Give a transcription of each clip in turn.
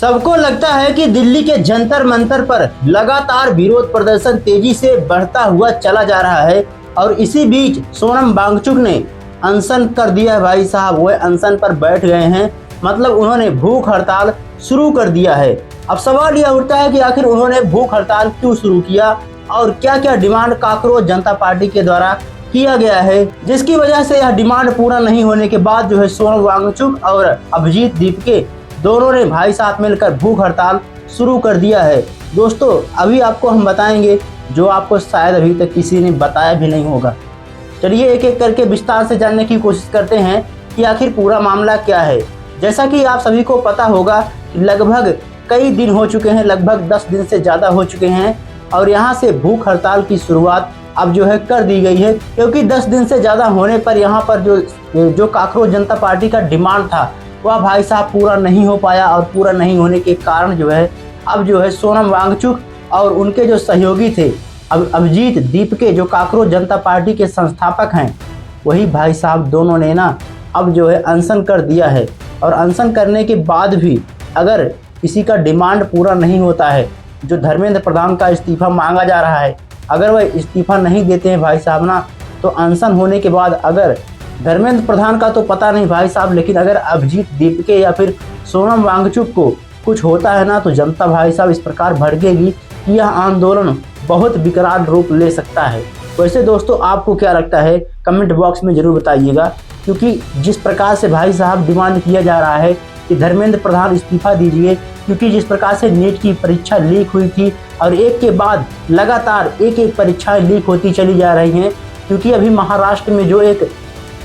सबको लगता है कि दिल्ली के जंतर मंतर पर लगातार विरोध प्रदर्शन तेजी से बढ़ता हुआ चला जा रहा है और इसी बीच सोनम वांगचुक ने अनशन कर दिया है। भाई साहब वह अनशन पर बैठ गए हैं, मतलब उन्होंने भूख हड़ताल शुरू कर दिया है। अब सवाल यह उठता है कि आखिर उन्होंने भूख हड़ताल क्यों शुरू किया और क्या क्या डिमांड काकरोच जनता पार्टी के द्वारा किया गया है, जिसकी वजह से यह डिमांड पूरा नहीं होने के बाद जो है सोनम वांगचुक और अभिजीत दीपके दोनों ने भाई साथ मिलकर भूख हड़ताल शुरू कर दिया है। दोस्तों अभी आपको हम बताएंगे जो आपको शायद अभी तक किसी ने बताया भी नहीं होगा। चलिए एक एक करके विस्तार से जानने की कोशिश करते हैं कि आखिर पूरा मामला क्या है। जैसा कि आप सभी को पता होगा लगभग कई दिन हो चुके हैं, लगभग 10 दिन से ज़्यादा हो चुके हैं और यहाँ से भूख हड़ताल की शुरुआत अब जो है कर दी गई है, क्योंकि 10 दिन से ज़्यादा होने पर यहाँ पर जो काकरोच जनता पार्टी का डिमांड था वह भाई साहब पूरा नहीं हो पाया और पूरा नहीं होने के कारण जो है अब जो है सोनम वांगचुक और उनके जो सहयोगी थे अभिजीत दीपके जो काकरोच जनता पार्टी के संस्थापक हैं, वही भाई साहब दोनों ने ना अब जो है अनशन कर दिया है। और अनशन करने के बाद भी अगर किसी का डिमांड पूरा नहीं होता है, जो धर्मेंद्र प्रधान का इस्तीफा मांगा जा रहा है, अगर वह इस्तीफा नहीं देते हैं भाई साहब ना, तो अनशन होने के बाद अगर धर्मेंद्र प्रधान का तो पता नहीं भाई साहब, लेकिन अगर अभिजीत दीपके या फिर सोनम वांगचुक को कुछ होता है ना, तो जनता भाई साहब इस प्रकार भड़केगी कि यह आंदोलन बहुत विकराल रूप ले सकता है। वैसे दोस्तों आपको क्या लगता है कमेंट बॉक्स में ज़रूर बताइएगा, क्योंकि जिस प्रकार से भाई साहब डिमांड किया जा रहा है कि धर्मेंद्र प्रधान इस्तीफा दीजिए, क्योंकि जिस प्रकार से नीट की परीक्षा लीक हुई थी और एक के बाद लगातार एक परीक्षाएं लीक होती चली जा रही हैं, क्योंकि अभी महाराष्ट्र में जो एक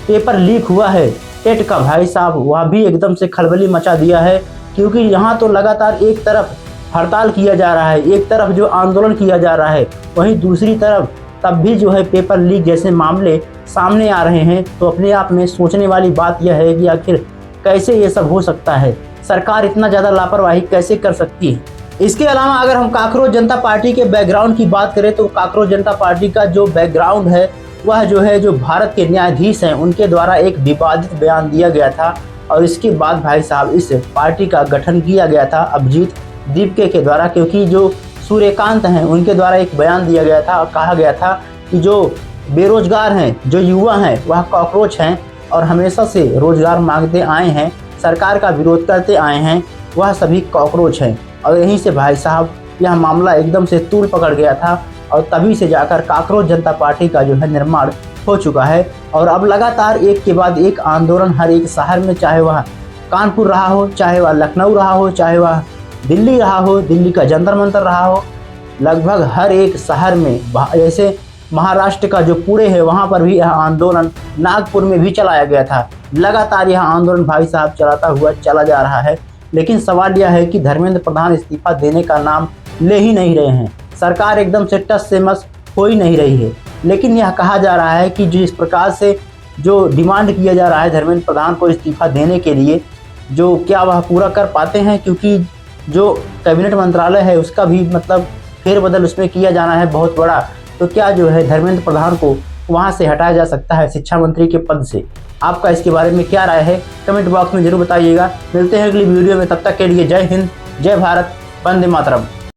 पेपर लीक हुआ है टेट का भाई साहब, वह भी एकदम से खलबली मचा दिया है, क्योंकि यहाँ तो लगातार एक तरफ हड़ताल किया जा रहा है, एक तरफ जो आंदोलन किया जा रहा है, वहीं दूसरी तरफ तब भी जो है पेपर लीक जैसे मामले सामने आ रहे हैं। तो अपने आप में सोचने वाली बात यह है कि आखिर कैसे ये सब हो सकता है, सरकार इतना ज़्यादा लापरवाही कैसे कर सकती है। इसके अलावा अगर हम काकरोच जनता पार्टी के बैकग्राउंड की बात करें तो काकरोच जनता पार्टी का जो बैकग्राउंड है वह जो है जो भारत के न्यायाधीश हैं उनके द्वारा एक विवादित बयान दिया गया था और इसके बाद भाई साहब इस पार्टी का गठन किया गया था अभिजीत दीपके के द्वारा, क्योंकि जो सूर्यकांत हैं उनके द्वारा एक बयान दिया गया था और कहा गया था कि जो बेरोजगार हैं, जो युवा हैं, वह कॉकरोच हैं और हमेशा से रोजगार मांगते आए हैं, सरकार का विरोध करते आए हैं, वह सभी कॉकरोच हैं। और यहीं से भाई साहब यह मामला एकदम से तूल पकड़ गया था और तभी से जाकर काकरोच जनता पार्टी का जो है निर्माण हो चुका है। और अब लगातार एक के बाद एक आंदोलन हर एक शहर में, चाहे वह कानपुर रहा हो, चाहे वह लखनऊ रहा हो, चाहे वह दिल्ली रहा हो, दिल्ली का जंतर मंतर रहा हो, लगभग हर एक शहर में, जैसे महाराष्ट्र का जो पुणे है वहाँ पर भी यह आंदोलन, नागपुर में भी चलाया गया था। लगातार यह आंदोलन भाई साहब चलाता हुआ चला जा रहा है। लेकिन सवाल यह है कि धर्मेंद्र प्रधान इस्तीफा देने का नाम ले ही नहीं रहे हैं, सरकार एकदम से टस से मस हो ही नहीं रही है। लेकिन यह कहा जा रहा है कि जिस प्रकार से जो डिमांड किया जा रहा है धर्मेंद्र प्रधान को इस्तीफा देने के लिए, जो क्या वह पूरा कर पाते हैं, क्योंकि जो कैबिनेट मंत्रालय है उसका भी मतलब फेरबदल उसमें किया जाना है बहुत बड़ा। तो क्या जो है धर्मेंद्र प्रधान को वहां से हटाया जा सकता है शिक्षा मंत्री के पद से? आपका इसके बारे में क्या राय है कमेंट बॉक्स में जरूर बताइएगा। मिलते हैं अगली वीडियो में, तब तक के लिए जय हिंद, जय भारत, वंदे मातरम।